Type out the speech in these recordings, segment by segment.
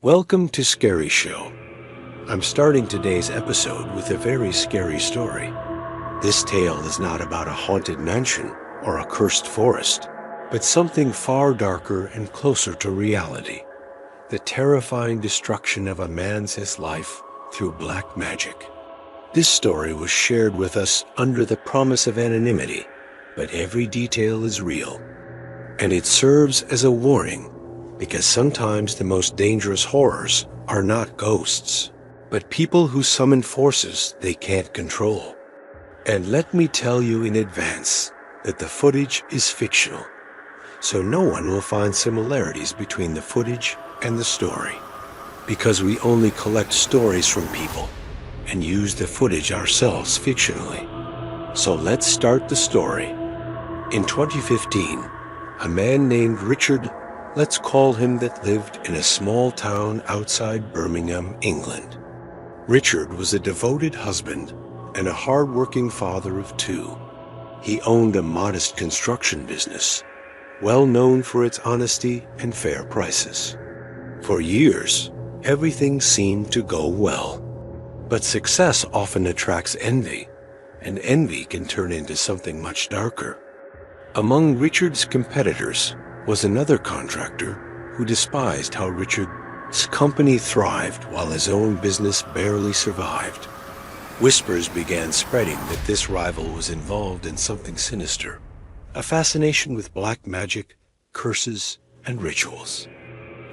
Welcome to Scary Show. I'm starting today's episode with a very scary story. This tale is not about a haunted mansion or a cursed forest, but something far darker and closer to reality. The terrifying destruction of a man's life through black magic. This story was shared with us under the promise of anonymity, but every detail is real. And it serves as a warning, because sometimes the most dangerous horrors are not ghosts, but people who summon forces they can't control. And let me tell you in advance that the footage is fictional, so no one will find similarities between the footage and the story, because we only collect stories from people and use the footage ourselves fictionally. So let's start the story. In 2015, a man named Richard, let's call him that, lived in a small town outside Birmingham, England. Richard was a devoted husband and a hard-working father of two. He owned a modest construction business, well known for its honesty and fair prices. For years, everything seemed to go well. But success often attracts envy, and envy can turn into something much darker. Among Richard's competitors was another contractor who despised how Richard's company thrived while his own business barely survived. Whispers began spreading that this rival was involved in something sinister, a fascination with black magic, curses, and rituals.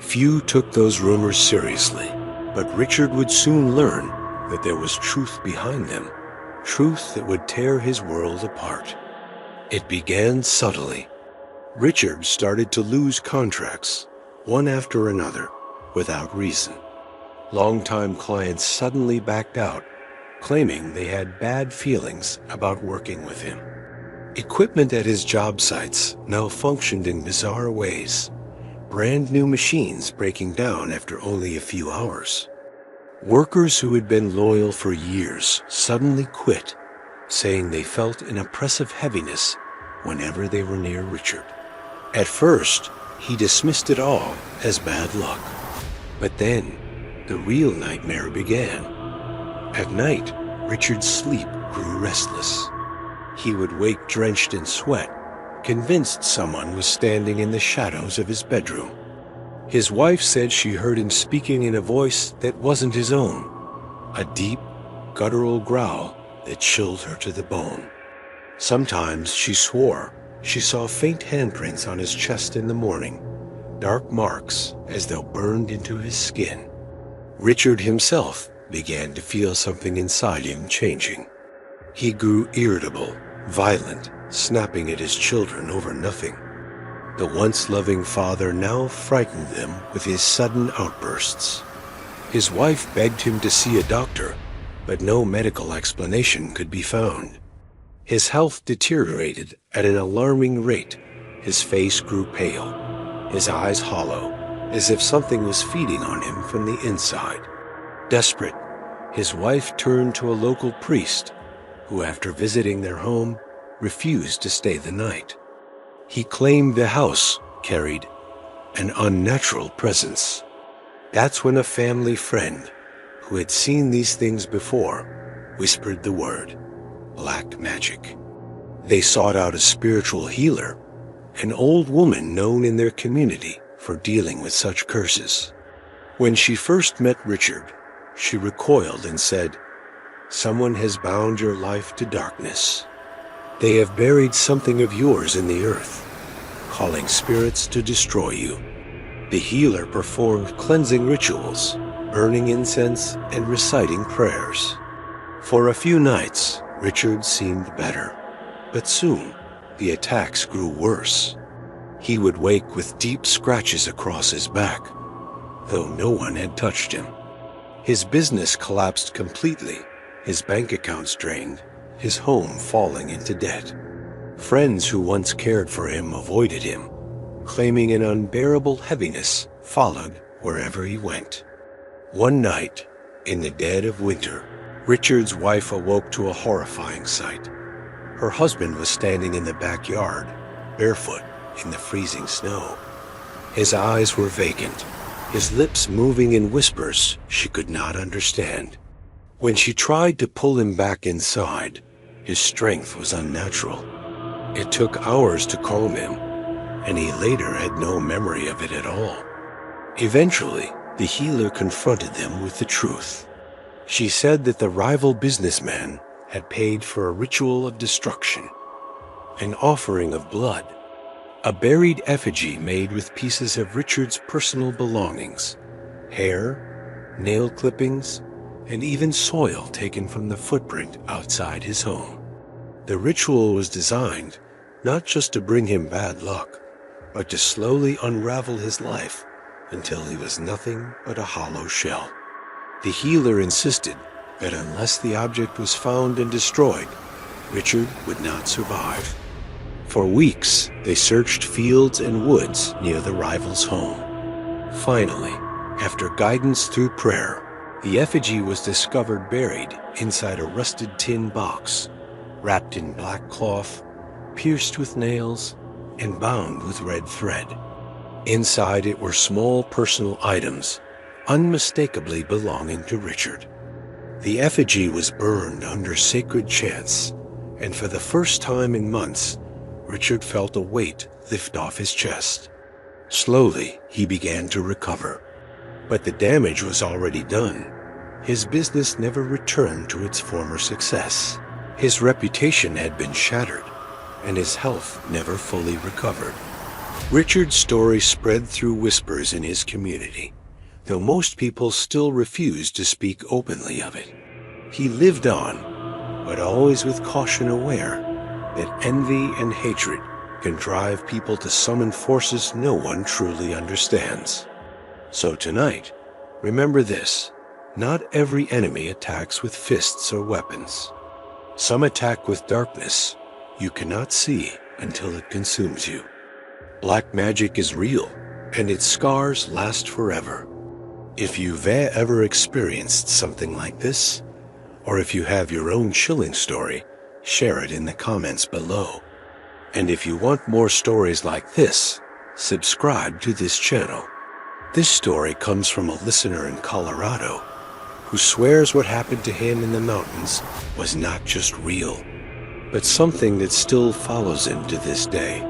Few took those rumors seriously, but Richard would soon learn that there was truth behind them, truth that would tear his world apart. It began subtly. Richard started to lose contracts, one after another, without reason. Longtime clients suddenly backed out, claiming they had bad feelings about working with him. Equipment at his job sites malfunctioned in bizarre ways, brand new machines breaking down after only a few hours. Workers who had been loyal for years suddenly quit, saying they felt an oppressive heaviness whenever they were near Richard. At first, he dismissed it all as bad luck. But then, the real nightmare began. At night, Richard's sleep grew restless. He would wake drenched in sweat, convinced someone was standing in the shadows of his bedroom. His wife said she heard him speaking in a voice that wasn't his own, a deep, guttural growl that chilled her to the bone. Sometimes she swore she saw faint handprints on his chest in the morning, dark marks as though burned into his skin. Richard himself began to feel something inside him changing. He grew irritable, violent, snapping at his children over nothing. The once loving father now frightened them with his sudden outbursts. His wife begged him to see a doctor, but no medical explanation could be found. His health deteriorated at an alarming rate. His face grew pale, his eyes hollow, as if something was feeding on him from the inside. Desperate, his wife turned to a local priest, who, after visiting their home, refused to stay the night. He claimed the house carried an unnatural presence. That's when a family friend, who had seen these things before, whispered the word, black magic. They sought out a spiritual healer, an old woman known in their community for dealing with such curses. When she first met Richard, she recoiled and said, "Someone has bound your life to darkness. They have buried something of yours in the earth, calling spirits to destroy you." The healer performed cleansing rituals, burning incense and reciting prayers. For a few nights, Richard seemed better, but soon the attacks grew worse. He would wake with deep scratches across his back, though no one had touched him. His business collapsed completely, his bank accounts drained, his home falling into debt. Friends who once cared for him avoided him, claiming an unbearable heaviness followed wherever he went. One night, in the dead of winter, Richard's wife awoke to a horrifying sight. Her husband was standing in the backyard, barefoot in the freezing snow. His eyes were vacant, his lips moving in whispers she could not understand. When she tried to pull him back inside, his strength was unnatural. It took hours to calm him, and he later had no memory of it at all. Eventually, the healer confronted them with the truth. She said that the rival businessman had paid for a ritual of destruction, an offering of blood, a buried effigy made with pieces of Richard's personal belongings, hair, nail clippings, and even soil taken from the footprint outside his home. The ritual was designed not just to bring him bad luck, but to slowly unravel his life until he was nothing but a hollow shell. The healer insisted that unless the object was found and destroyed, Richard would not survive. For weeks, they searched fields and woods near the rival's home. Finally, after guidance through prayer, the effigy was discovered buried inside a rusted tin box, wrapped in black cloth, pierced with nails, and bound with red thread. Inside it were small personal items, unmistakably belonging to Richard. The effigy was burned under sacred chants, and for the first time in months, Richard felt a weight lift off his chest. Slowly, he began to recover. But the damage was already done. His business never returned to its former success. His reputation had been shattered, and his health never fully recovered. Richard's story spread through whispers in his community, though most people still refused to speak openly of it. He lived on, but always with caution, aware that envy and hatred can drive people to summon forces no one truly understands. So tonight, remember this: not every enemy attacks with fists or weapons. Some attack with darkness you cannot see until it consumes you. Black magic is real, and its scars last forever. If you've ever experienced something like this, or if you have your own chilling story, share it in the comments below. And if you want more stories like this, subscribe to this channel. This story comes from a listener in Colorado who swears what happened to him in the mountains was not just real, but something that still follows him to this day.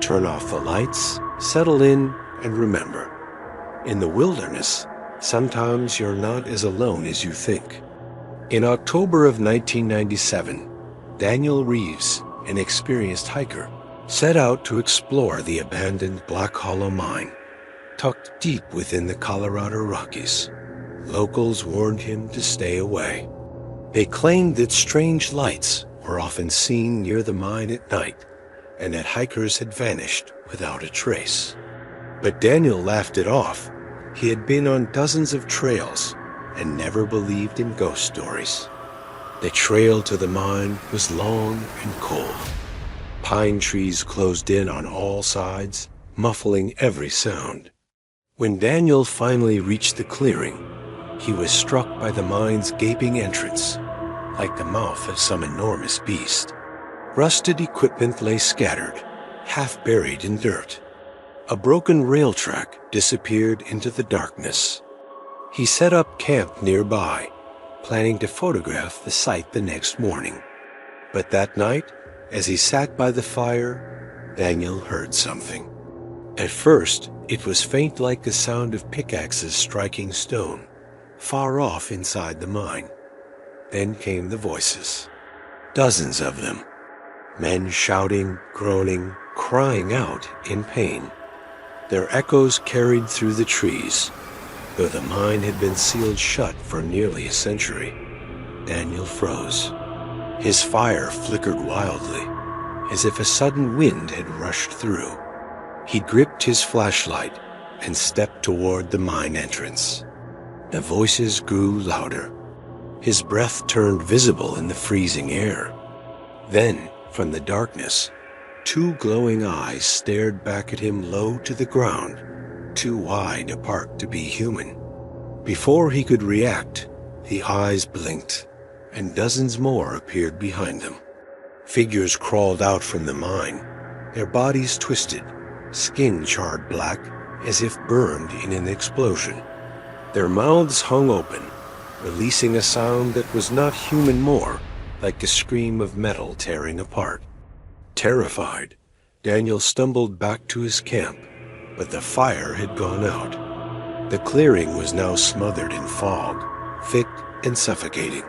Turn off the lights, settle in, and remember, in the wilderness, sometimes you're not as alone as you think. In October of 1997, Daniel Reeves, an experienced hiker, set out to explore the abandoned Black Hollow mine, tucked deep within the Colorado Rockies. Locals warned him to stay away. They claimed that strange lights were often seen near the mine at night, and that hikers had vanished without a trace. But Daniel laughed it off. He had been on dozens of trails and never believed in ghost stories. The trail to the mine was long and cold. Pine trees closed in on all sides, muffling every sound. When Daniel finally reached the clearing, he was struck by the mine's gaping entrance, like the mouth of some enormous beast. Rusted equipment lay scattered, half buried in dirt. A broken rail track disappeared into the darkness. He set up camp nearby, planning to photograph the site the next morning. But that night, as he sat by the fire, Daniel heard something. At first, it was faint, like the sound of pickaxes striking stone, far off inside the mine. Then came the voices. Dozens of them. Men shouting, groaning, crying out in pain. Their echoes carried through the trees. Though the mine had been sealed shut for nearly a century, Daniel froze. His fire flickered wildly, as if a sudden wind had rushed through. He gripped his flashlight and stepped toward the mine entrance. The voices grew louder. His breath turned visible in the freezing air. Then, from the darkness, two glowing eyes stared back at him low to the ground, too wide apart to be human. Before he could react, the eyes blinked, and dozens more appeared behind them. Figures crawled out from the mine, their bodies twisted, skin charred black, as if burned in an explosion. Their mouths hung open, releasing a sound that was not human more, like the scream of metal tearing apart. Terrified, Daniel stumbled back to his camp, but the fire had gone out. The clearing was now smothered in fog, thick and suffocating.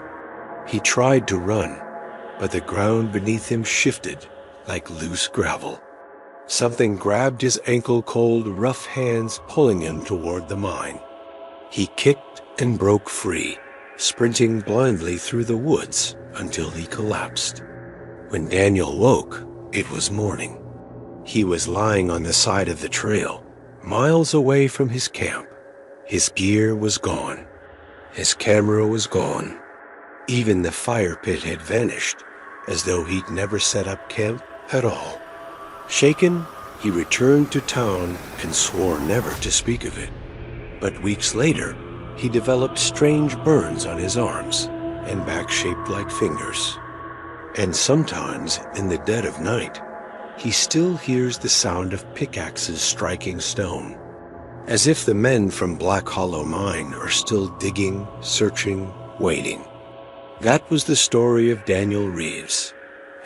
He tried to run, but the ground beneath him shifted like loose gravel. Something grabbed his ankle-cold, rough hands, pulling him toward the mine. He kicked and broke free, sprinting blindly through the woods until he collapsed. When Daniel woke, it was morning. He was lying on the side of the trail, miles away from his camp. His gear was gone. His camera was gone. Even the fire pit had vanished, as though he'd never set up camp at all. Shaken, he returned to town and swore never to speak of it. But weeks later, he developed strange burns on his arms and back shaped like fingers. And sometimes, in the dead of night, he still hears the sound of pickaxes striking stone, as if the men from Black Hollow Mine are still digging, searching, waiting. That was the story of Daniel Reeves,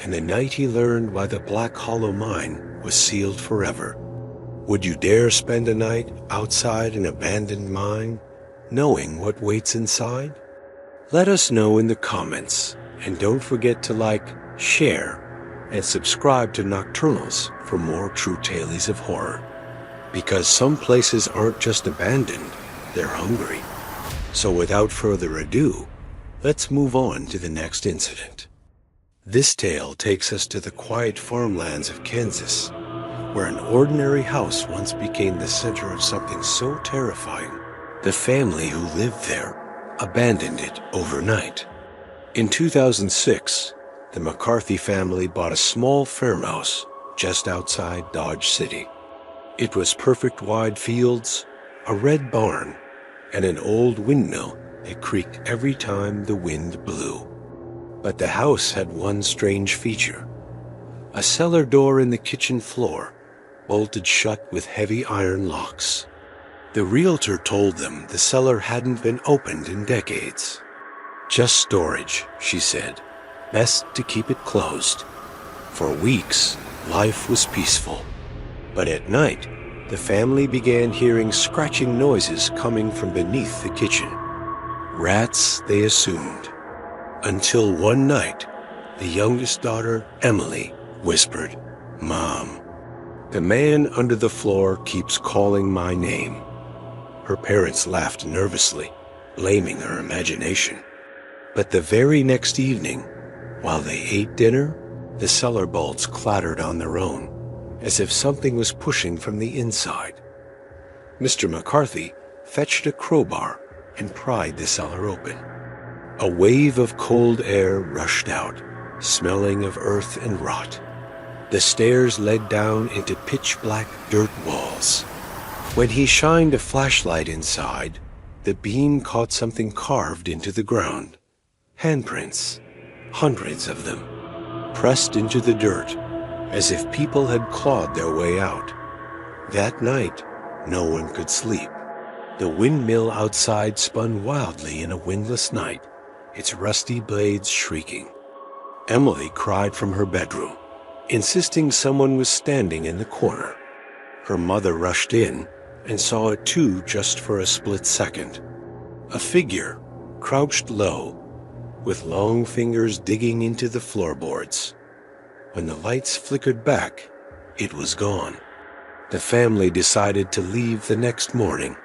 and the night he learned why the Black Hollow Mine was sealed forever. Would you dare spend a night outside an abandoned mine, knowing what waits inside? Let us know in the comments, and don't forget to like, share, and subscribe to Nocturnals for more true tales of horror. Because some places aren't just abandoned, they're hungry. So without further ado, let's move on to the next incident. This tale takes us to the quiet farmlands of Kansas, where an ordinary house once became the center of something so terrifying, the family who lived there abandoned it overnight. In 2006, the McCarthy family bought a small farmhouse just outside Dodge City. It was perfect wide fields, a red barn, and an old windmill that creaked every time the wind blew. But the house had one strange feature: a cellar door in the kitchen floor, bolted shut with heavy iron locks. The realtor told them the cellar hadn't been opened in decades. "Just storage," she said. "Best to keep it closed." For weeks, life was peaceful. But at night, the family began hearing scratching noises coming from beneath the kitchen. Rats, they assumed. Until one night, the youngest daughter, Emily, whispered, "Mom, the man under the floor keeps calling my name." Her parents laughed nervously, blaming her imagination. But the very next evening, while they ate dinner, the cellar bolts clattered on their own, as if something was pushing from the inside. Mr. McCarthy fetched a crowbar and pried the cellar open. A wave of cold air rushed out, smelling of earth and rot. The stairs led down into pitch-black dirt walls. When he shined a flashlight inside, the beam caught something carved into the ground. Handprints, hundreds of them, pressed into the dirt, as if people had clawed their way out. That night, no one could sleep. The windmill outside spun wildly in a windless night, its rusty blades shrieking. Emily cried from her bedroom, insisting someone was standing in the corner. Her mother rushed in and saw it too just for a split second. A figure, crouched low, with long fingers digging into the floorboards. When the lights flickered back, it was gone. The family decided to leave the next morning,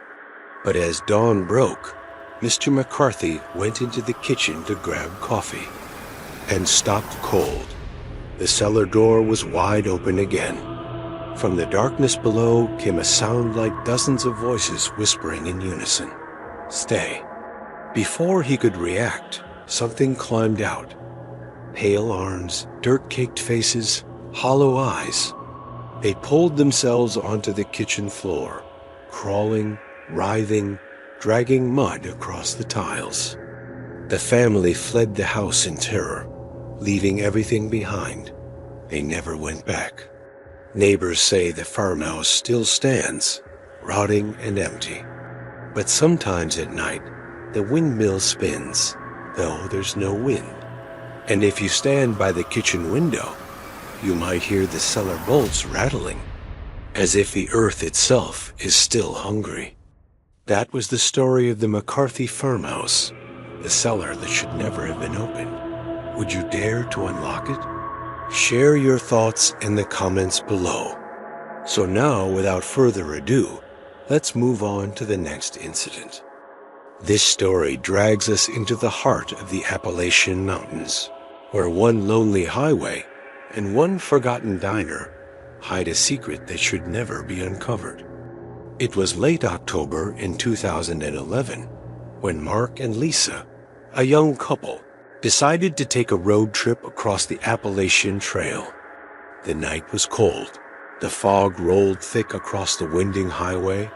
but as dawn broke, Mr. McCarthy went into the kitchen to grab coffee and stopped cold. The cellar door was wide open again. From the darkness below came a sound like dozens of voices whispering in unison, "Stay." Before he could react, something climbed out. Pale arms, dirt-caked faces, hollow eyes. They pulled themselves onto the kitchen floor, crawling, writhing, dragging mud across the tiles. The family fled the house in terror, leaving everything behind. They never went back. Neighbors say the farmhouse still stands, rotting and empty. But sometimes at night, the windmill spins, though there's no wind. And if you stand by the kitchen window, you might hear the cellar bolts rattling, as if the earth itself is still hungry. That was the story of the McCarthy farmhouse, the cellar that should never have been opened. Would you dare to unlock it? Share your thoughts in the comments below. So now, without further ado, let's move on to the next incident. This story drags us into the heart of the Appalachian Mountains, where one lonely highway and one forgotten diner hide a secret that should never be uncovered. It was late October in 2011 when Mark and Lisa, a young couple, decided to take a road trip across the Appalachian Trail. The night was cold, the fog rolled thick across the winding highway,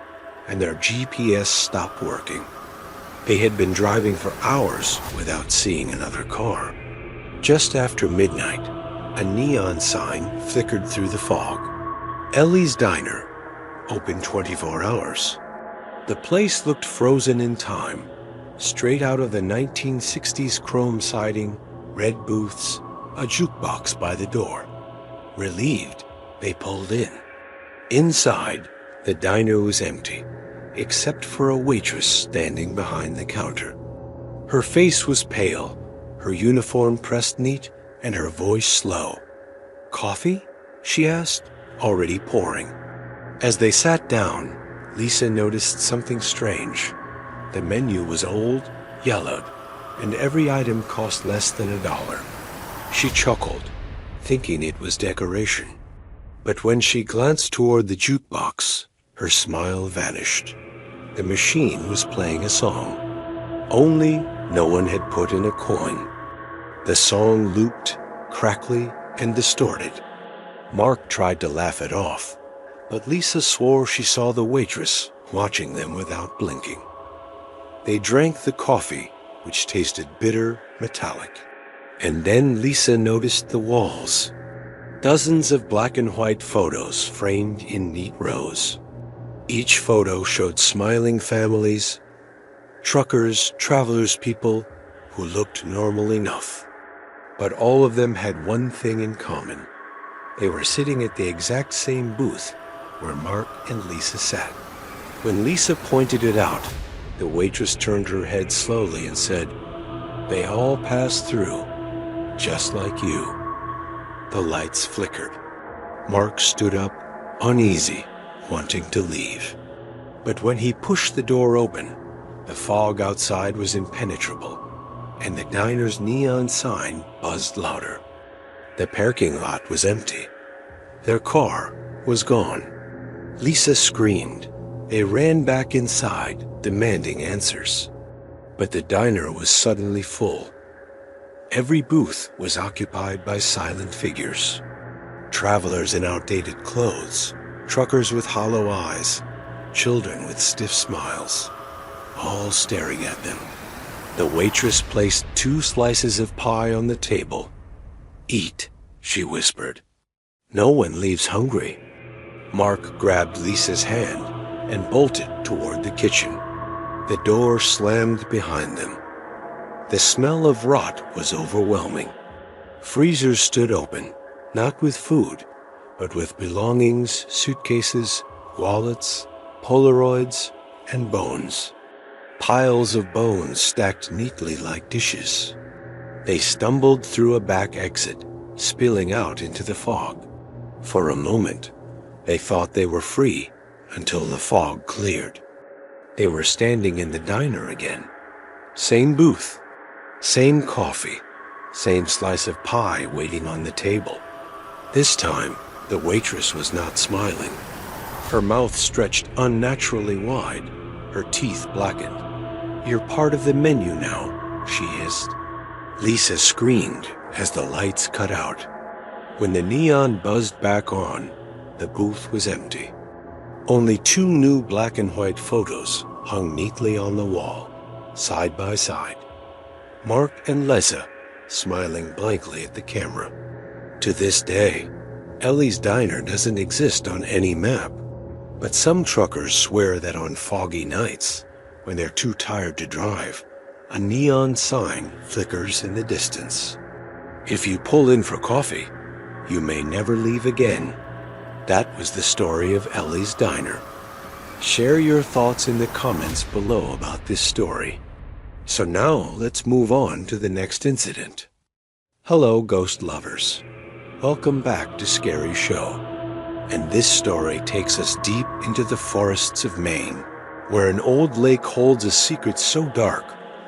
and their GPS stopped working. They had been driving for hours without seeing another car. Just after midnight, a neon sign flickered through the fog. Ellie's Diner, open 24 hours. The place looked frozen in time, straight out of the 1960s chrome siding, red booths, a jukebox by the door. Relieved, they pulled in. Inside, the diner was empty, except for a waitress standing behind the counter. Her face was pale, her uniform pressed neat, and her voice slow. "Coffee?" she asked, already pouring. As they sat down, Lisa noticed something strange. The menu was old, yellowed, and every item cost less than $1. She chuckled, thinking it was decoration. But when she glanced toward the jukebox, her smile vanished. The machine was playing a song. Only no one had put in a coin. The song looped, crackly, and distorted. Mark tried to laugh it off, but Lisa swore she saw the waitress watching them without blinking. They drank the coffee, which tasted bitter, metallic. And then Lisa noticed the walls. Dozens of black and white photos framed in neat rows. Each photo showed smiling families, truckers, travelers, people who looked normal enough. But all of them had one thing in common. They were sitting at the exact same booth where Mark and Lisa sat. When Lisa pointed it out, the waitress turned her head slowly and said, "They all passed through, just like you." The lights flickered. Mark stood up, uneasy, wanting to leave. But when he pushed the door open, the fog outside was impenetrable, and the diner's neon sign buzzed louder. The parking lot was empty. Their car was gone. Lisa screamed. They ran back inside, demanding answers. But the diner was suddenly full. Every booth was occupied by silent figures. Travelers in outdated clothes, truckers with hollow eyes, children with stiff smiles, all staring at them. The waitress placed 2 slices of pie on the table. "Eat," she whispered. "No one leaves hungry." Mark grabbed Lisa's hand and bolted toward the kitchen. The door slammed behind them. The smell of rot was overwhelming. Freezers stood open, not with food, but with belongings, suitcases, wallets, Polaroids, and bones. Piles of bones stacked neatly like dishes. They stumbled through a back exit, spilling out into the fog. For a moment, they thought they were free until the fog cleared. They were standing in the diner again. Same booth, same coffee, same slice of pie waiting on the table. This time, the waitress was not smiling. Her mouth stretched unnaturally wide, her teeth blackened. "You're part of the menu now," she hissed. Lisa screamed as the lights cut out. When the neon buzzed back on, the booth was empty. Only 2 new black and white photos hung neatly on the wall, side by side. Mark and Lisa smiling blankly at the camera. To this day, Ellie's Diner doesn't exist on any map. But some truckers swear that on foggy nights, when they're too tired to drive, a neon sign flickers in the distance. If you pull in for coffee, you may never leave again. That was the story of Ellie's Diner. Share your thoughts in the comments below about this story. So now let's move on to the next incident. Hello, ghost lovers. Welcome back to Scary Show. And this story takes us deep into the forests of Maine, where an old lake holds a secret so dark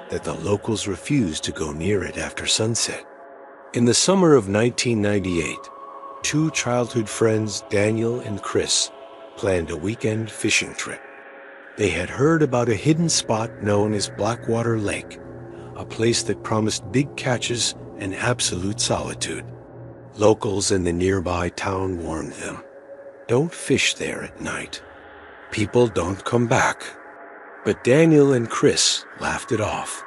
that the locals refuse to go near it after sunset. In the summer of 1998, two childhood friends, Daniel and Chris, planned a weekend fishing trip. They had heard about a hidden spot known as Blackwater Lake, a place that promised big catches and absolute solitude. Locals in the nearby town warned them, "Don't fish there at night. People don't come back." But Daniel and Chris laughed it off,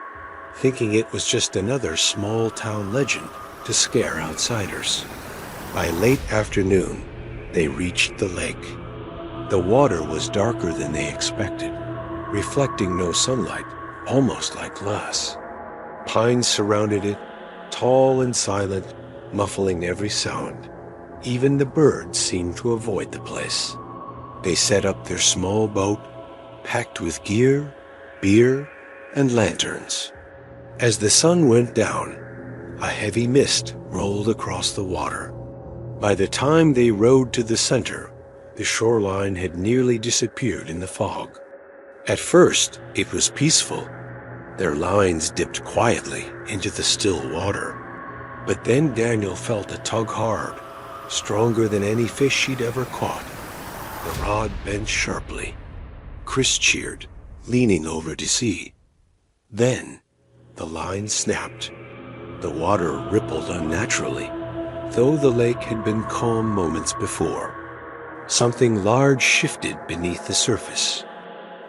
thinking it was just another small-town legend to scare outsiders. By late afternoon, they reached the lake. The water was darker than they expected, reflecting no sunlight, almost like glass. Pines surrounded it, tall and silent, muffling every sound. Even the birds seemed to avoid the place. They set up their small boat, packed with gear, beer, and lanterns. As the sun went down, a heavy mist rolled across the water. By the time they rowed to the center, the shoreline had nearly disappeared in the fog. At first, it was peaceful. Their lines dipped quietly into the still water. But then Daniel felt a tug hard, stronger than any fish he'd ever caught. The rod bent sharply. Chris cheered, leaning over to see. Then, the line snapped. The water rippled unnaturally, though the lake had been calm moments before. Something large shifted beneath the surface.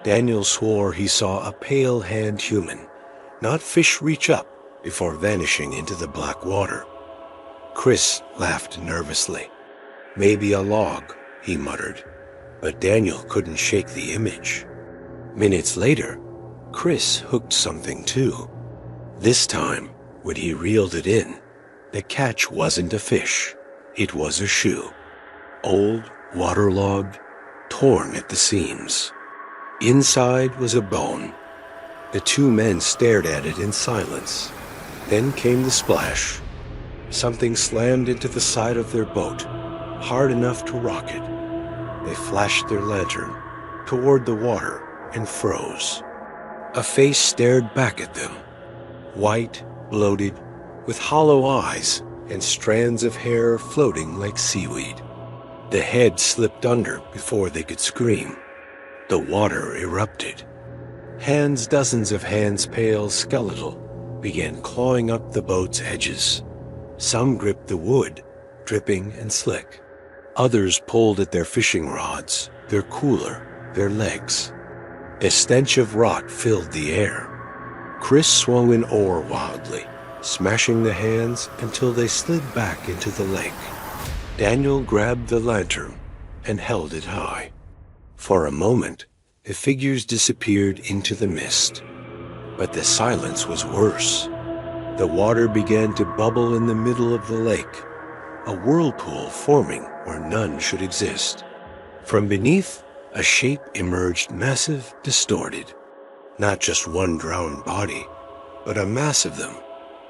Daniel swore he saw a pale-hand human, not fish reach up before vanishing into the black water. Chris laughed nervously. "Maybe a log," he muttered, but Daniel couldn't shake the image. Minutes later, Chris hooked something too. This time, when he reeled it in, the catch wasn't a fish. It was a shoe. Old, waterlogged, torn at the seams. Inside was a bone. The two men stared at it in silence. Then came the splash. Something slammed into the side of their boat, hard enough to rock it. They flashed their lantern toward the water and froze. A face stared back at them, white, bloated, with hollow eyes and strands of hair floating like seaweed. The head slipped under before they could scream. The water erupted. Dozens of hands, pale, skeletal, began clawing up the boat's edges. Some gripped the wood, dripping and slick. Others pulled at their fishing rods, their cooler, their legs. A stench of rot filled the air. Chris swung an oar wildly, smashing the hands until they slid back into the lake. Daniel grabbed the lantern and held it high. For a moment, the figures disappeared into the mist. But the silence was worse. The water began to bubble in the middle of the lake, a whirlpool forming where none should exist. From beneath, a shape emerged, massive, distorted. Not just one drowned body, but a mass of them,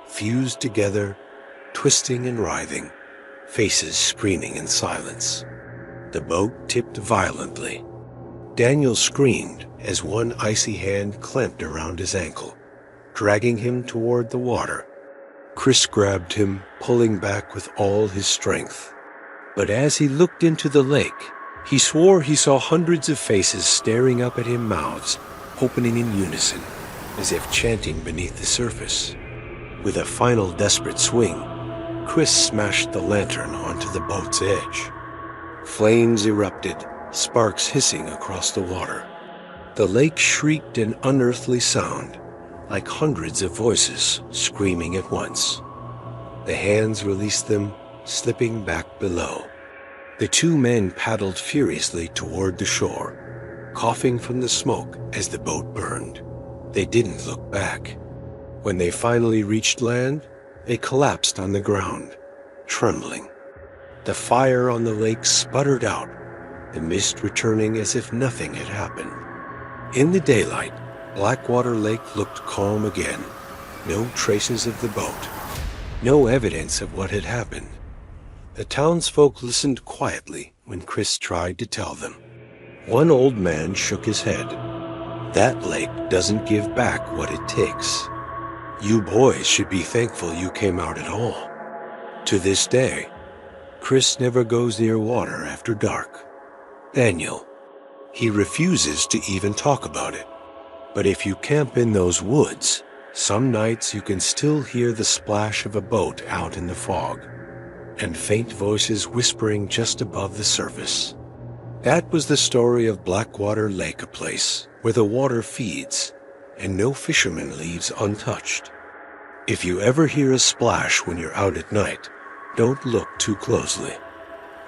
fused together, twisting and writhing, faces screaming in silence. The boat tipped violently. Daniel screamed as one icy hand clamped around his ankle, dragging him toward the water. Chris grabbed him, pulling back with all his strength. But as he looked into the lake, he swore he saw hundreds of faces staring up at him, mouths opening in unison, as if chanting beneath the surface. With a final desperate swing, Chris smashed the lantern onto the boat's edge. Flames erupted, sparks hissing across the water. The lake shrieked an unearthly sound, like hundreds of voices screaming at once. The hands released them, slipping back below. The two men paddled furiously toward the shore, coughing from the smoke as the boat burned. They didn't look back. When they finally reached land, they collapsed on the ground, trembling. The fire on the lake sputtered out, the mist returning as if nothing had happened. In the daylight, Blackwater Lake looked calm again. No traces of the boat. No evidence of what had happened. The townsfolk listened quietly when Chris tried to tell them. One old man shook his head. That lake doesn't give back what it takes. You boys should be thankful you came out at all. To this day, Chris never goes near water after dark. Daniel, he refuses to even talk about it. But if you camp in those woods, some nights you can still hear the splash of a boat out in the fog, and faint voices whispering just above the surface. That was the story of Blackwater Lake, a place where the water feeds and no fisherman leaves untouched. If you ever hear a splash when you're out at night, don't look too closely.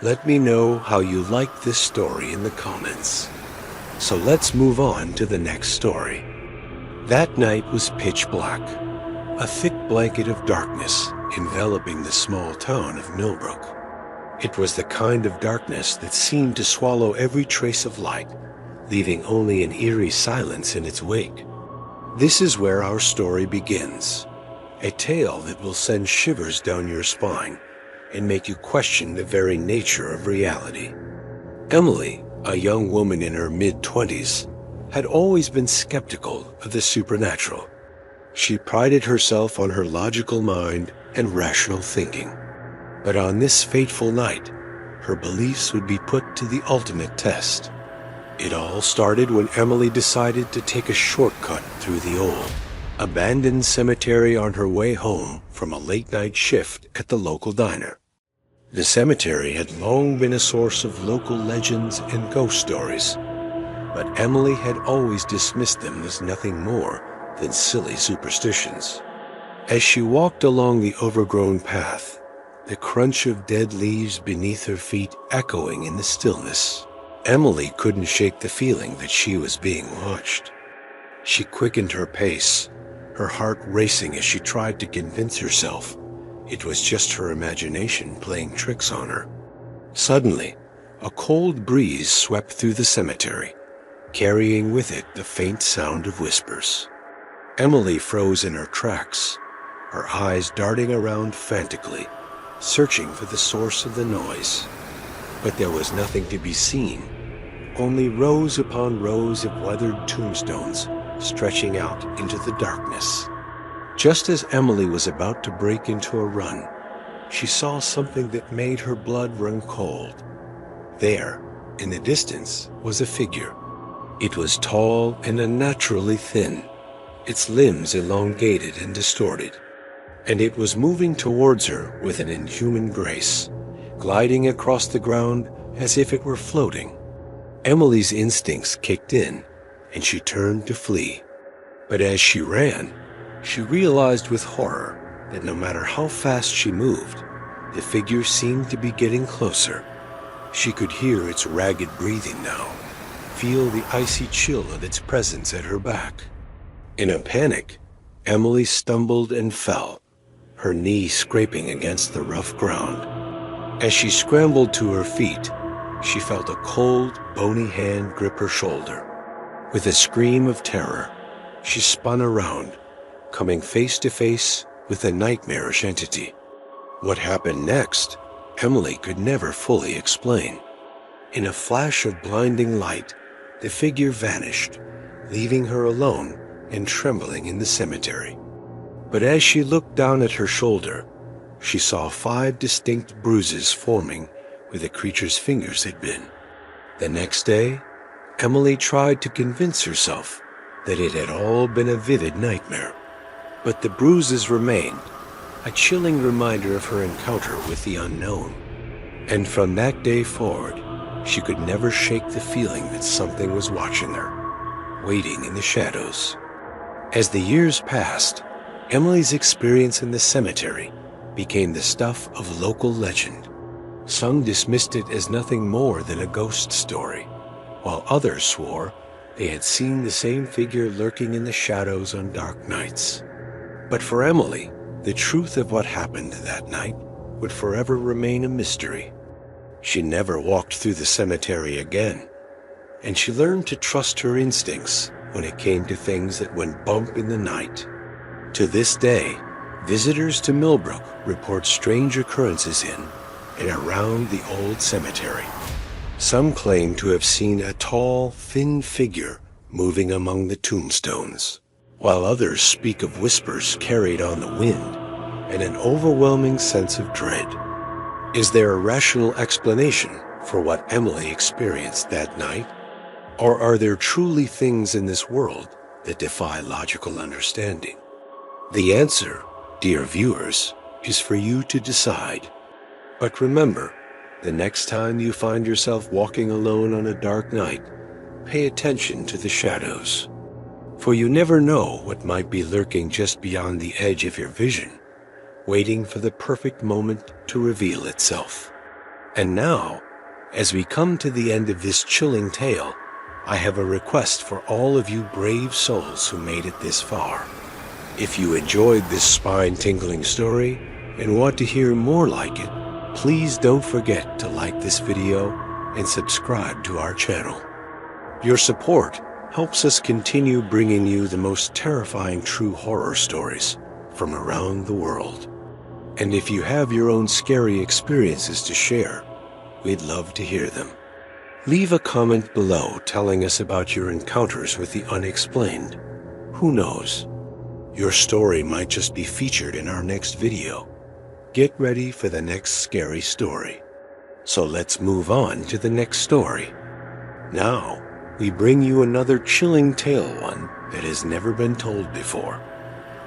Let me know how you like this story in the comments. So let's move on to the next story. That night was pitch black, a thick blanket of darkness enveloping the small town of Millbrook. It was the kind of darkness that seemed to swallow every trace of light, leaving only an eerie silence in its wake. This is where our story begins, a tale that will send shivers down your spine and make you question the very nature of reality. Emily, a young woman in her mid-20s, had always been skeptical of the supernatural. She prided herself on her logical mind and rational thinking. But on this fateful night, her beliefs would be put to the ultimate test. It all started when Emily decided to take a shortcut through the old, abandoned cemetery on her way home from a late-night shift at the local diner. The cemetery had long been a source of local legends and ghost stories, but Emily had always dismissed them as nothing more than silly superstitions. As she walked along the overgrown path, the crunch of dead leaves beneath her feet echoing in the stillness, Emily couldn't shake the feeling that she was being watched. She quickened her pace, her heart racing as she tried to convince herself it was just her imagination playing tricks on her. Suddenly, a cold breeze swept through the cemetery, carrying with it the faint sound of whispers. Emily froze in her tracks, her eyes darting around frantically, searching for the source of the noise. But there was nothing to be seen, only rows upon rows of weathered tombstones stretching out into the darkness. Just as Emily was about to break into a run, she saw something that made her blood run cold. There, in the distance, was a figure. It was tall and unnaturally thin, its limbs elongated and distorted, and it was moving towards her with an inhuman grace, gliding across the ground as if it were floating. Emily's instincts kicked in, and she turned to flee. But as she ran, she realized with horror that no matter how fast she moved, the figure seemed to be getting closer. She could hear its ragged breathing now, feel the icy chill of its presence at her back. In a panic, Emily stumbled and fell, her knee scraping against the rough ground. As she scrambled to her feet, she felt a cold, bony hand grip her shoulder. With a scream of terror, she spun around, coming face to face with a nightmarish entity. What happened next, Emily could never fully explain. In a flash of blinding light, the figure vanished, leaving her alone and trembling in the cemetery. But as she looked down at her shoulder, she saw 5 distinct bruises forming where the creature's fingers had been. The next day, Emily tried to convince herself that it had all been a vivid nightmare. But the bruises remained, a chilling reminder of her encounter with the unknown. And from that day forward, she could never shake the feeling that something was watching her, waiting in the shadows. As the years passed, Emily's experience in the cemetery became the stuff of local legend. Some dismissed it as nothing more than a ghost story, while others swore they had seen the same figure lurking in the shadows on dark nights. But for Emily, the truth of what happened that night would forever remain a mystery. She never walked through the cemetery again, and she learned to trust her instincts when it came to things that went bump in the night. To this day, visitors to Millbrook report strange occurrences in and around the old cemetery. Some claim to have seen a tall, thin figure moving among the tombstones, while others speak of whispers carried on the wind and an overwhelming sense of dread. Is there a rational explanation for what Emily experienced that night? Or are there truly things in this world that defy logical understanding? The answer, dear viewers, is for you to decide. But remember, the next time you find yourself walking alone on a dark night, pay attention to the shadows. For you never know what might be lurking just beyond the edge of your vision, waiting for the perfect moment to reveal itself. And now, as we come to the end of this chilling tale, I have a request for all of you brave souls who made it this far. If you enjoyed this spine-tingling story and want to hear more like it, please don't forget to like this video and subscribe to our channel. Your support helps us continue bringing you the most terrifying true horror stories from around the world. And if you have your own scary experiences to share, we'd love to hear them. Leave a comment below telling us about your encounters with the unexplained. Who knows? Your story might just be featured in our next video. Get ready for the next scary story. So let's move on to the next story. Now, we bring you another chilling tale, one that has never been told before.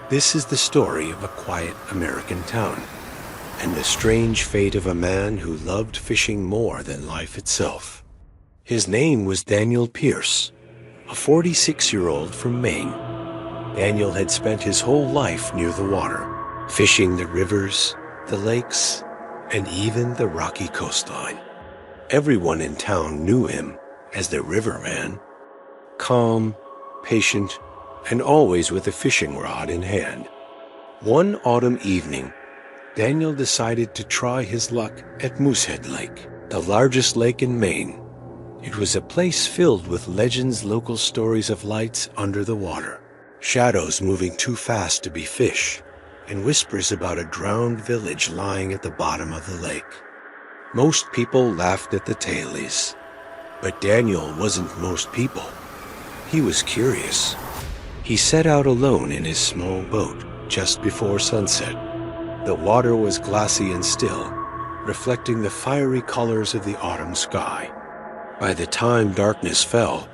This is the story of a quiet American town, and the strange fate of a man who loved fishing more than life itself. His name was Daniel Pierce, a 46-year-old from Maine. Daniel had spent his whole life near the water, fishing the rivers, the lakes, and even the rocky coastline. Everyone in town knew him as the Riverman, calm, patient, and always with a fishing rod in hand. One autumn evening, Daniel decided to try his luck at Moosehead Lake, the largest lake in Maine. It was a place filled with legends, local stories of lights under the water, shadows moving too fast to be fish, and whispers about a drowned village lying at the bottom of the lake. Most people laughed at the tales, but Daniel wasn't most people. He was curious. He set out alone in his small boat just before sunset. The water was glassy and still, reflecting the fiery colors of the autumn sky. By the time darkness fell,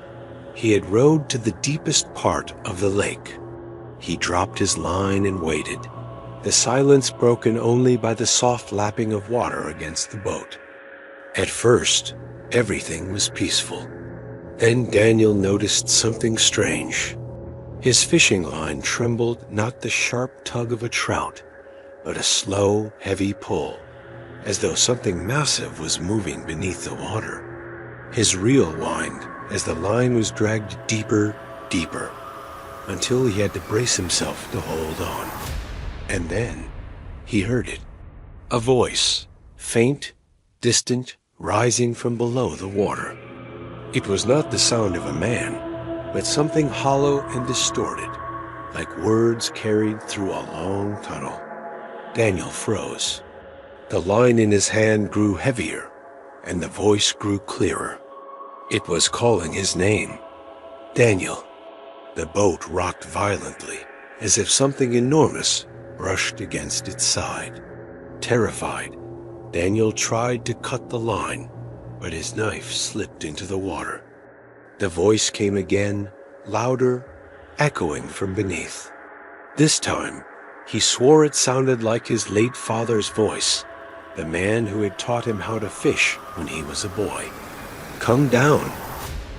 he had rowed to the deepest part of the lake. He dropped his line and waited, the silence broken only by the soft lapping of water against the boat. At first, everything was peaceful. Then Daniel noticed something strange. His fishing line trembled, not the sharp tug of a trout, but a slow, heavy pull, as though something massive was moving beneath the water. His reel whined as the line was dragged deeper, deeper, until he had to brace himself to hold on. And then he heard it. A voice, faint, distant, rising from below the water. It was not the sound of a man, but something hollow and distorted, like words carried through a long tunnel. Daniel froze. The line in his hand grew heavier, and the voice grew clearer. It was calling his name. Daniel. The boat rocked violently, as if something enormous brushed against its side. Terrified, Daniel tried to cut the line, but his knife slipped into the water. The voice came again, louder, echoing from beneath. This time, he swore it sounded like his late father's voice, the man who had taught him how to fish when he was a boy. Come down,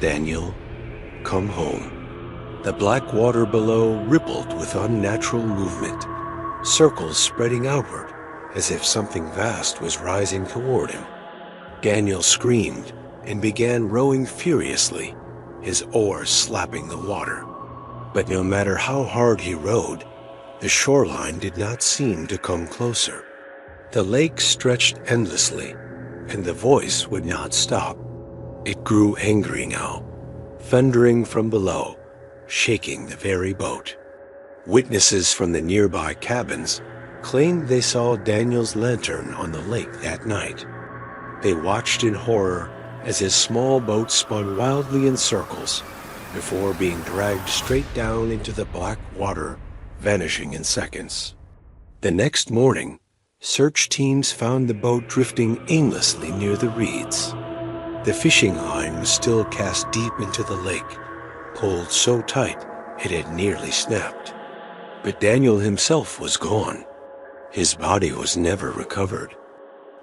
Daniel. Come home. The black water below rippled with unnatural movement, circles spreading outward, as if something vast was rising toward him. Daniel screamed and began rowing furiously, his oars slapping the water. But no matter how hard he rowed, the shoreline did not seem to come closer. The lake stretched endlessly, and the voice would not stop. It grew angry now, thundering from below, shaking the very boat. Witnesses from the nearby cabins claimed they saw Daniel's lantern on the lake that night. They watched in horror as his small boat spun wildly in circles before being dragged straight down into the black water, vanishing in seconds. The next morning, search teams found the boat drifting aimlessly near the reeds. The fishing line was still cast deep into the lake, pulled so tight it had nearly snapped. But Daniel himself was gone. His body was never recovered.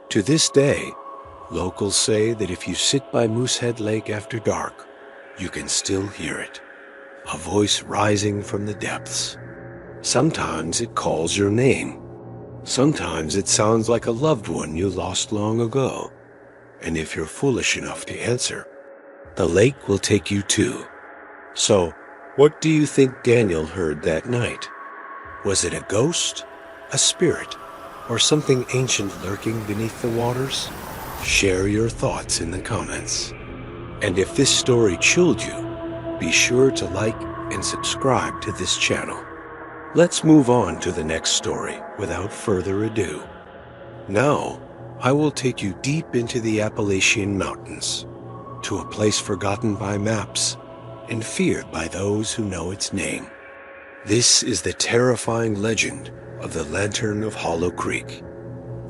To this day, locals say that if you sit by Moosehead Lake after dark, you can still hear it, a voice rising from the depths. Sometimes it calls your name. Sometimes it sounds like a loved one you lost long ago. And if you're foolish enough to answer, the lake will take you too. So, what do you think Daniel heard that night? Was it a ghost, a spirit, or something ancient lurking beneath the waters? Share your thoughts in the comments. And if this story chilled you, be sure to like and subscribe to this channel. Let's move on to the next story without further ado. Now, I will take you deep into the Appalachian Mountains, to a place forgotten by maps and feared by those who know its name. This is the terrifying legend of the Lantern of Hollow Creek.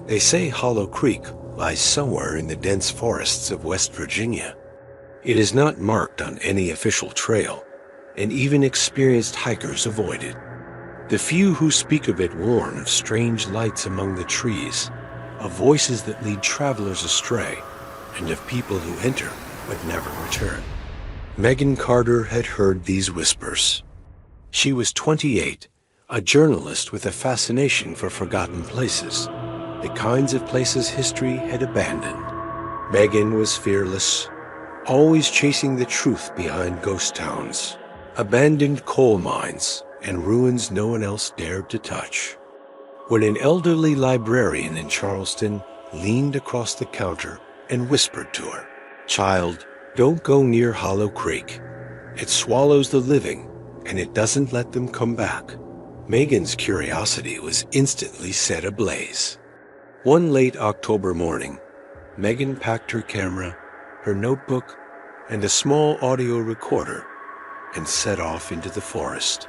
They say Hollow Creek lies somewhere in the dense forests of West Virginia. It is not marked on any official trail, and even experienced hikers avoid it. The few who speak of it warn of strange lights among the trees, of voices that lead travelers astray, and of people who enter but never return. Megan Carter had heard these whispers. She was 28, a journalist with a fascination for forgotten places, the kinds of places history had abandoned. Megan was fearless, always chasing the truth behind ghost towns, abandoned coal mines, and ruins no one else dared to touch. When an elderly librarian in Charleston leaned across the counter and whispered to her, "Child, don't go near Hollow Creek. It swallows the living, and it doesn't let them come back," Megan's curiosity was instantly set ablaze. One late October morning, Megan packed her camera, her notebook, and a small audio recorder, and set off into the forest.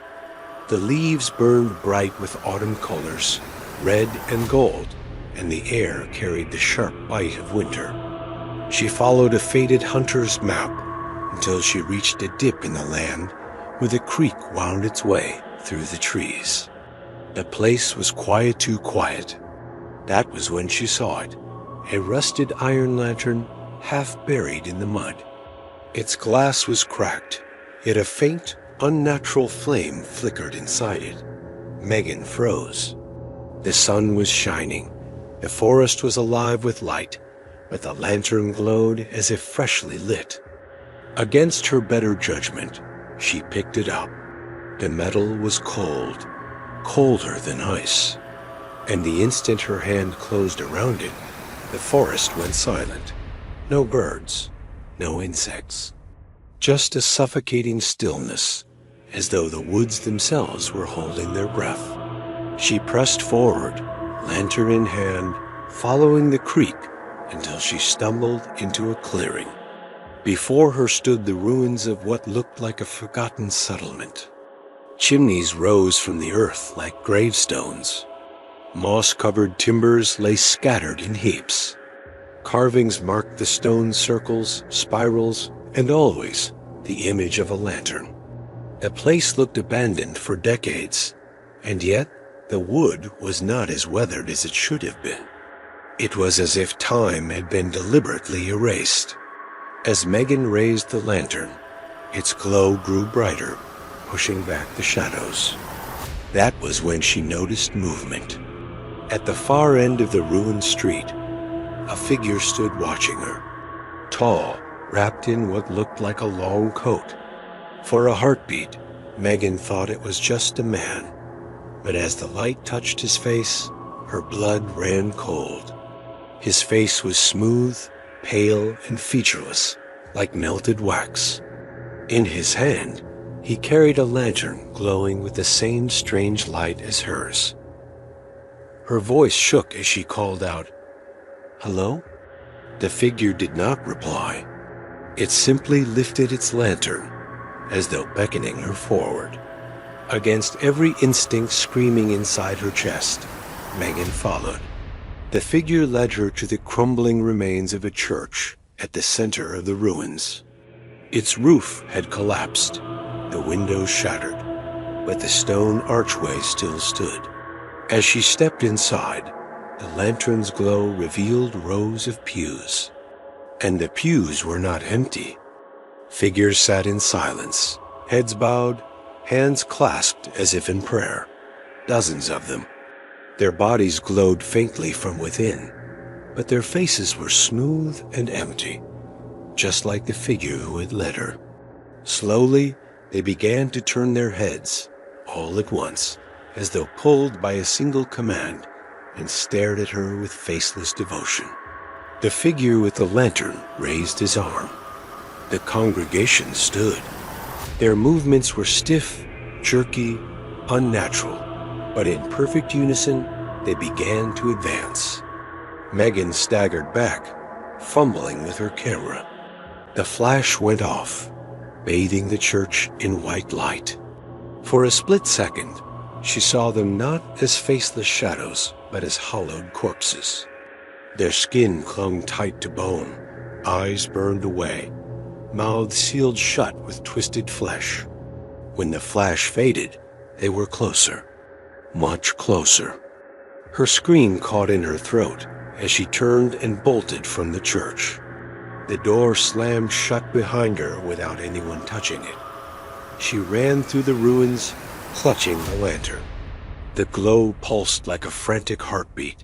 The leaves burned bright with autumn colors, red and gold, and the air carried the sharp bite of winter. She followed a faded hunter's map until she reached a dip in the land where the creek wound its way through the trees. The place was quiet too quiet. That was when she saw it, a rusted iron lantern half buried in the mud. Its glass was cracked, yet a faint, unnatural flame flickered inside it. Megan froze. The sun was shining. The forest was alive with light, but the lantern glowed as if freshly lit. Against her better judgment, she picked it up. The metal was cold, colder than ice, and the instant her hand closed around it, the forest went silent. No birds, no insects. Just a suffocating stillness, as though the woods themselves were holding their breath. She pressed forward, lantern in hand, following the creek until she stumbled into a clearing. Before her stood the ruins of what looked like a forgotten settlement. Chimneys rose from the earth like gravestones. Moss-covered timbers lay scattered in heaps. Carvings marked the stone circles, spirals, and always the image of a lantern. The place looked abandoned for decades, and yet the wood was not as weathered as it should have been. It was as if time had been deliberately erased. As Megan raised the lantern, its glow grew brighter, pushing back the shadows. That was when she noticed movement. At the far end of the ruined street, a figure stood watching her. Tall, wrapped in what looked like a long coat. For a heartbeat, Megan thought it was just a man. But as the light touched his face, her blood ran cold. His face was smooth, pale, and featureless, like melted wax. In his hand, he carried a lantern glowing with the same strange light as hers. Her voice shook as she called out, "Hello?" The figure did not reply. It simply lifted its lantern, as though beckoning her forward. Against every instinct screaming inside her chest, Megan followed. The figure led her to the crumbling remains of a church at the center of the ruins. Its roof had collapsed, the windows shattered, but the stone archway still stood. As she stepped inside, the lantern's glow revealed rows of pews. And the pews were not empty. Figures sat in silence, heads bowed, hands clasped as if in prayer. Dozens of them. Their bodies glowed faintly from within, but their faces were smooth and empty, just like the figure who had led her. Slowly, they began to turn their heads, all at once, as though pulled by a single command, and stared at her with faceless devotion. The figure with the lantern raised his arm. The congregation stood. Their movements were stiff, jerky, unnatural, but in perfect unison, they began to advance. Megan staggered back, fumbling with her camera. The flash went off, bathing the church in white light. For a split second, she saw them not as faceless shadows, but as hollowed corpses. Their skin clung tight to bone, eyes burned away, mouths sealed shut with twisted flesh. When the flash faded, they were closer, much closer. Her scream caught in her throat as she turned and bolted from the church. The door slammed shut behind her without anyone touching it. She ran through the ruins, clutching the lantern. The glow pulsed like a frantic heartbeat,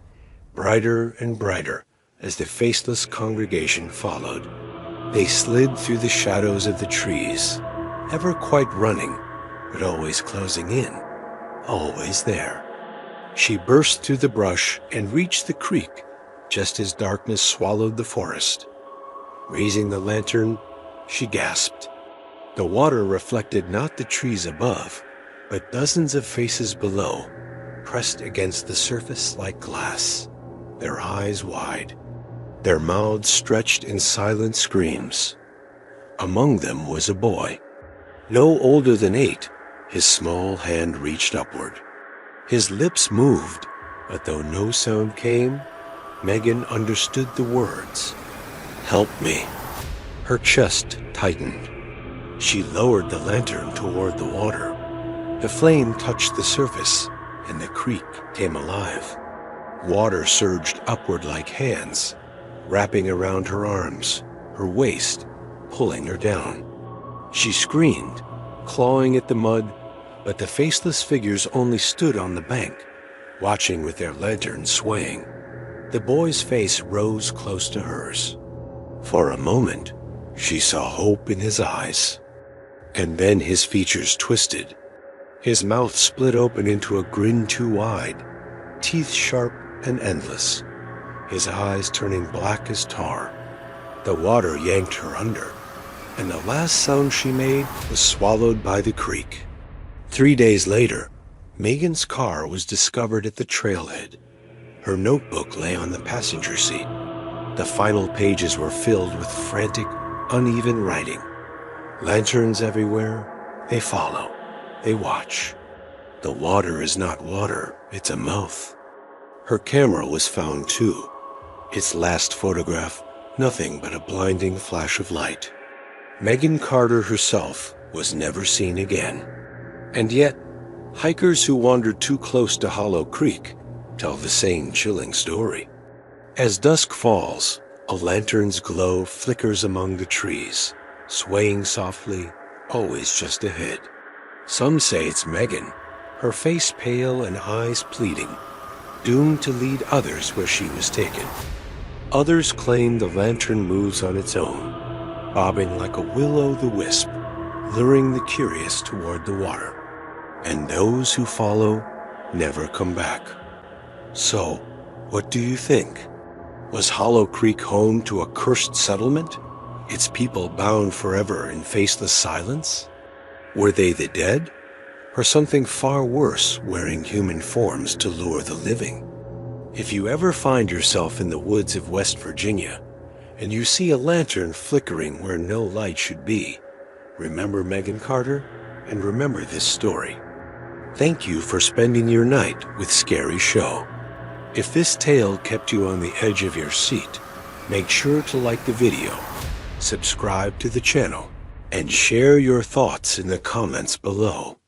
brighter and brighter as the faceless congregation followed. They slid through the shadows of the trees, never quite running, but always closing in, always there. She burst through the brush and reached the creek just as darkness swallowed the forest. Raising the lantern, she gasped. The water reflected not the trees above, but dozens of faces below, pressed against the surface like glass, their eyes wide, their mouths stretched in silent screams. Among them was a boy. No older than 8, his small hand reached upward. His lips moved, but though no sound came, Megan understood the words. "Help me." Her chest tightened. She lowered the lantern toward the water. The flame touched the surface, and the creek came alive. Water surged upward like hands, wrapping around her arms, her waist, pulling her down. She screamed, clawing at the mud, but the faceless figures only stood on the bank, watching with their lanterns swaying. The boy's face rose close to hers. For a moment, she saw hope in his eyes. And then his features twisted. His mouth split open into a grin too wide, teeth sharp and endless, his eyes turning black as tar. The water yanked her under, and the last sound she made was swallowed by the creek. 3 days later, Megan's car was discovered at the trailhead. Her notebook lay on the passenger seat. The final pages were filled with frantic, uneven writing. Lanterns everywhere. They follow. They watch. The water is not water, it's a mouth. Her camera was found too. Its last photograph, nothing but a blinding flash of light. Megan Carter herself was never seen again. And yet, hikers who wandered too close to Hollow Creek tell the same chilling story. As dusk falls, a lantern's glow flickers among the trees, swaying softly, always just ahead. Some say it's Megan, her face pale and eyes pleading, doomed to lead others where she was taken. Others claim the lantern moves on its own, bobbing like a will-o'-the-wisp, luring the curious toward the water. And those who follow never come back. So, what do you think? Was Hollow Creek home to a cursed settlement? Its people bound forever in faceless silence? Were they the dead? Or something far worse wearing human forms to lure the living? If you ever find yourself in the woods of West Virginia, and you see a lantern flickering where no light should be, remember Megan Carter and remember this story. Thank you for spending your night with Scary Show. If this tale kept you on the edge of your seat, make sure to like the video, subscribe to the channel, and share your thoughts in the comments below.